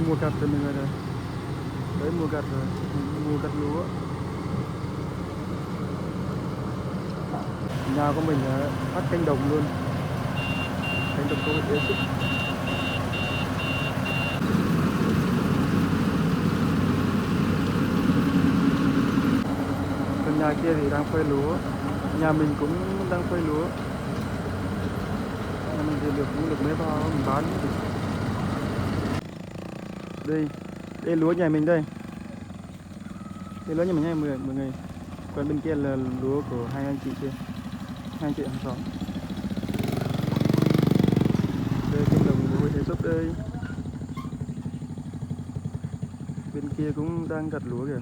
đang mùa gặt rồi mọi người này. Đấy mùa gặt rồi, mùa gặt lúa. Nhà của mình phát cánh đồng luôn, cánh đồng công nghệ sức. Còn nhà kia thì đang phơi lúa, nhà mình cũng đang phơi lúa. Nhà mình thì cũng được mấy bao mình bán được. Đây lúa nhà mình đây. Đây lúa nhà mình nha mọi người. Còn bên kia là lúa của hai anh chị kia, hai anh chị hàng xóm. Đây cánh đồng lúa thế giúp đây. Bên kia cũng đang gặt lúa kìa.